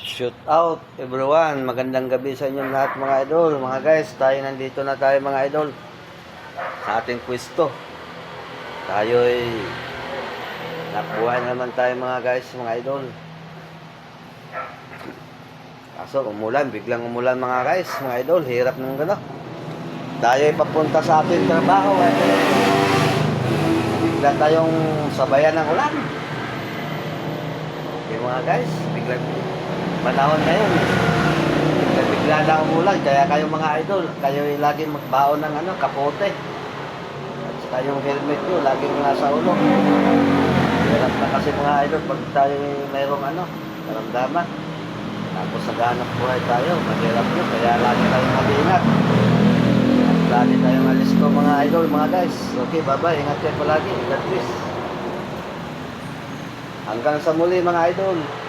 Shoot out everyone, magandang gabi sa inyo lahat mga idol. Mga guys, nandito na tayo mga idol sa ating pwesto. Tayo'y nakuha naman tayo mga guys, mga idol. Kaso umulan, biglang umulan mga guys, mga idol. Hirap nung gano'n. Tayo'y papunta sa ating trabaho at bigla tayong sabayan ng ulan. Okay mga guys, biglang panahon ngayon, bigla na umulan, kaya kayo mga idol, kayo laging magbaon ng kapote at saka yung helmet nyo laging nasa ulo. Hirap na kasi mga idol pag tayo mayroong karamdaman, tapos naghahanap buhay tayo, mahirap yun, kaya lagi tayong mag-iingat at lagi tayong alisto mga idol, mga guys. Okay, bye bye, ingat kayo palagi, God bless. Hanggang sa muli mga idol.